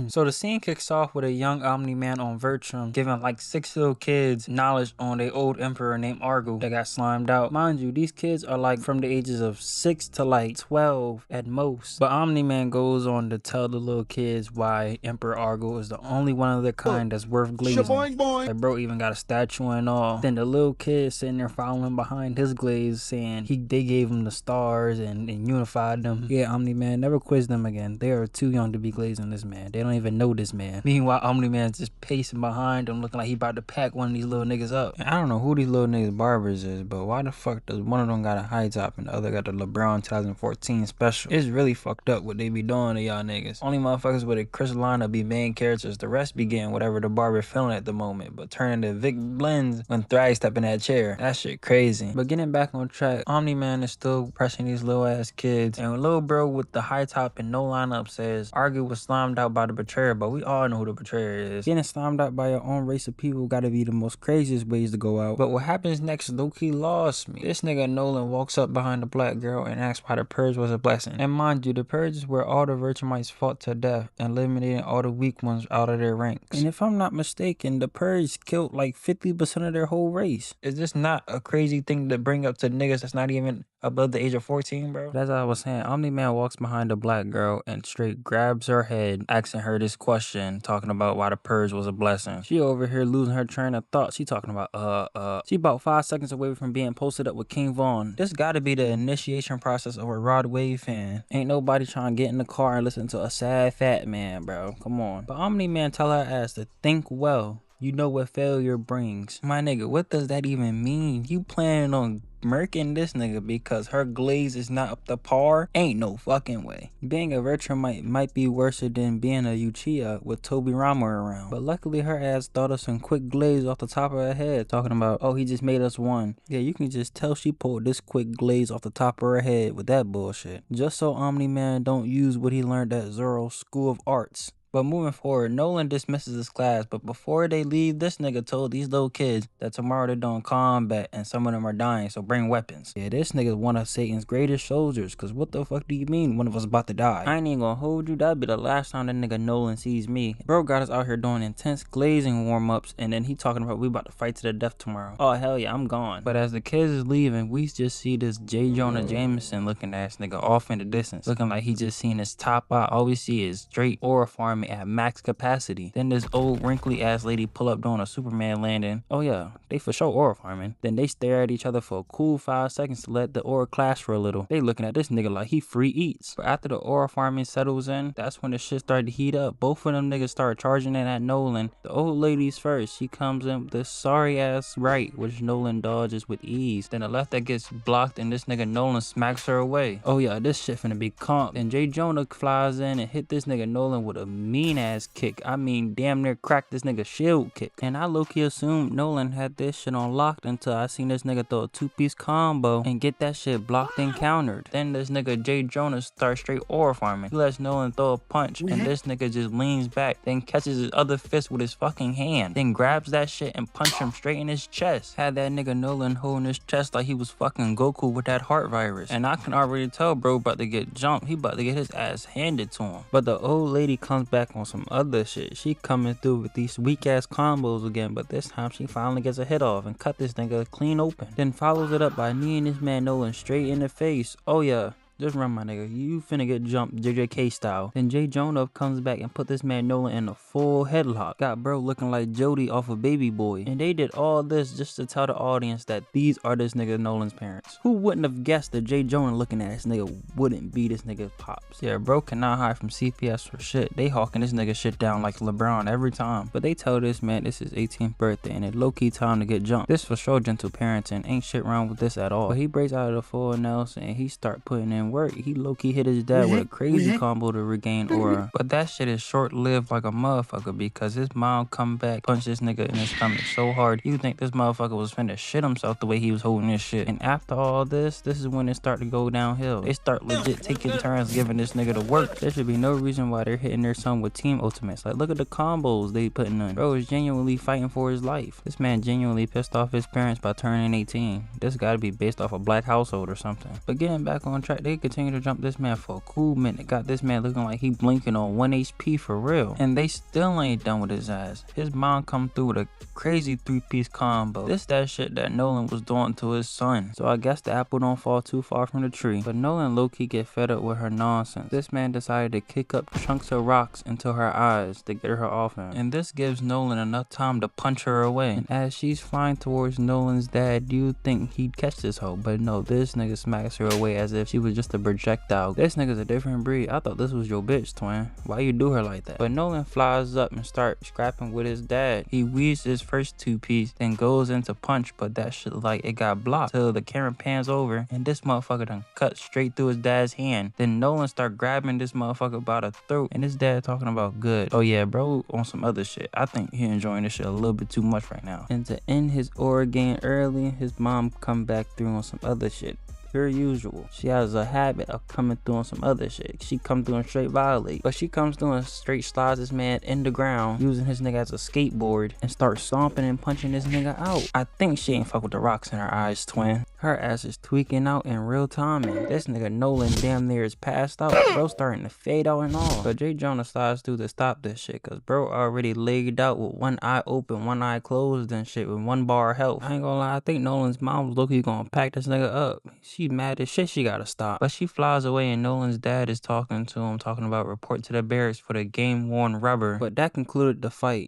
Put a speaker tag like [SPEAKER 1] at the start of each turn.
[SPEAKER 1] So the scene kicks off with a young Omni-Man on Virtrum giving like 6 little kids knowledge on a old emperor named Argo that got slimed out. Mind you, these kids are like from the ages of 6 to like 12 at most. But Omni-Man goes on to tell the little kids why Emperor Argo is the only one of their kind that's worth glazing. Like bro even got a statue and all. Then the little kid sitting there following behind his glaze saying they gave him the stars and unified them. Yeah, Omni-Man never quiz them again. They are too young to be glazing this man. They don't even know this man. Meanwhile, Omni-Man's just pacing behind them looking like he about to pack one of these little niggas up. And I don't know who these little niggas barbers is, but why the fuck does one of them got a high top and the other got the LeBron 2014 special? It's really fucked up what they be doing to y'all niggas. Only motherfuckers with a Chris Lana be main characters. The rest be getting whatever the barber feeling at the moment, but turning to Vic Blends when Thrice step in that chair. That shit crazy. But getting back on track, Omni-Man is still pressing these little ass kids, and little bro with the high top and no lineup says Argo was slimed out by the betrayer, but we all know who the betrayer is. Getting slimed out by your own race of people gotta be the most craziest ways to go out. But what happens next low-key lost me. This nigga Nolan walks up behind the black girl and asks why the purge was a blessing. And mind you, the purge is where all the Virtumites fought to death, eliminating all the weak ones out of their ranks. And if I'm not mistaken, the purge killed like 50% of their whole race. Is this not a crazy thing to bring up to niggas that's not even above the age of 14, bro? That's what I was saying. Omni-Man walks behind the black girl and straight grabs her head, asking her this question, talking about why the purge was a blessing. She over here losing her train of thought. She talking about, she about 5 seconds away from being posted up with King Von. This gotta be the initiation process of a Rod Wave fan. Ain't nobody trying to get in the car and listen to a sad fat man, bro. Come on. But Omni-Man tell her ass to think well. You know what failure brings. My nigga, what does that even mean? You planning on murking this nigga because her glaze is not up to par? Ain't no fucking way. Being a Virtrum might be worse than being a Uchiha with Toby Rama around. But luckily her ass thought of some quick glaze off the top of her head, talking about, oh, he just made us one. Yeah, you can just tell she pulled this quick glaze off the top of her head with that bullshit. Just so Omni-Man don't use what he learned at Zoro's School of Arts. But moving forward, Nolan dismisses his class, but before they leave, this nigga told these little kids that tomorrow they're doing combat and some of them are dying, so bring weapons. Yeah, this nigga's one of Satan's greatest soldiers, cause what the fuck do you mean one of us about to die? I ain't even gonna hold you, that'd be the last time that nigga Nolan sees me. Bro got us out here doing intense glazing warm-ups, and then he talking about we about to fight to the death tomorrow. Oh hell yeah, I'm gone. But as the kids is leaving, we just see this J. Jonah Jameson looking ass nigga off in the distance, looking like he just seen his top out. All we see is straight aura farming at max capacity. Then this old wrinkly ass lady pull up doing a Superman landing. Oh yeah, they for sure aura farming. Then they stare at each other for a cool 5 seconds to let the aura clash for a little. They looking at this nigga like he free eats. But after the aura farming settles in, that's when the shit started to heat up. Both of them niggas started charging in at Nolan. The old lady's first. She comes in with this sorry ass right, which Nolan dodges with ease. Then the left that gets blocked and this nigga Nolan smacks her away. Oh yeah, this shit finna be comp. Then J. Jonah flies in and hit this nigga Nolan with a mean ass kick. I mean, damn near cracked this nigga shield kick. And I low-key assumed Nolan had this shit on locked until I seen this nigga throw a 2-piece combo and get that shit blocked and countered. Then this nigga J. Jonah starts straight aura farming. He lets Nolan throw a punch and this nigga just leans back, then catches his other fist with his fucking hand, then grabs that shit and punch him straight in his chest. Had that nigga Nolan holding his chest like he was fucking Goku with that heart virus. And I can already tell bro about to get jumped. He about to get his ass handed to him. But the old lady comes back on some other shit. She coming through with these weak ass combos again, but this time she finally gets a hit off and cut this nigga clean open. Then follows it up by kneeing this man Nolan straight in the face. Oh yeah, just run my nigga, you finna get jumped JJK style. Then J. Jonah comes back and put this man Nolan in a full headlock. Got bro looking like Jody off of Baby Boy. And they did all this just to tell the audience that these are this nigga Nolan's parents. Who wouldn't have guessed that J. Jonah looking at this nigga wouldn't be this nigga's pops? Yeah, bro cannot hide from CPS for shit. They hawking this nigga shit down like LeBron every time. But they tell this man this is 18th birthday and it low-key time to get jumped. This for sure gentle parenting, ain't shit wrong with this at all. But he breaks out of the full Nelson and he start putting in work. He low-key hit his dad with a crazy combo to regain aura. But that shit is short-lived like a motherfucker because his mom come back, punch this nigga in his stomach so hard you think this motherfucker was finna shit himself the way he was holding this shit. And after all this is when it start to go downhill. They start legit taking turns giving this nigga the work. There should be no reason why they're hitting their son with team ultimates. Like look at the combos they putting in. Bro is genuinely fighting for his life. This man genuinely pissed off his parents by turning 18. This gotta be based off a black household or something. But getting back on track, they continue to jump this man for a cool minute. Got this man looking like he blinking on 1 HP for real. And they still ain't done with his ass. His mom come through with a crazy 3-piece combo. This that shit that Nolan was doing to his son. So I guess the apple don't fall too far from the tree. But Nolan low-key get fed up with her nonsense. This man decided to kick up chunks of rocks into her eyes to get her off him. And this gives Nolan enough time to punch her away. And as she's flying towards Nolan's dad, you'd think he'd catch this hoe. But no, this nigga smacks her away as if she was just a projectile. This nigga's a different breed. I thought this was your bitch, twin. Why you do her like that? But Nolan flies up and starts scrapping with his dad. He weaves his first 2-piece, then goes into punch, but that shit like it got blocked till the camera pans over and this motherfucker done cut straight through his dad's hand. Then Nolan start grabbing this motherfucker by the throat and his dad talking about good. Oh yeah, bro on some other shit. I think he enjoying this shit a little bit too much right now. And to end his aura gain early, his mom come back through on some other shit. Per usual, she has a habit of coming through on some other shit. She come through and straight violate, but she comes through and straight slides this man in the ground, using his nigga as a skateboard and start stomping and punching this nigga out. I think she ain't fuck with the rocks in her eyes, twin. Her ass is tweaking out in real time, and this nigga Nolan damn near is passed out. Bro starting to fade out and all. But Jay Jonah slides through to stop this shit, cause bro already laid out with one eye open, one eye closed and shit with 1 bar of health. I ain't gonna lie, I think Nolan's mom was low-key gonna pack this nigga up. She's mad as shit, she gotta stop. But she flies away and Nolan's dad is talking to him, talking about report to the barracks for the game-worn rubber. But that concluded the fight.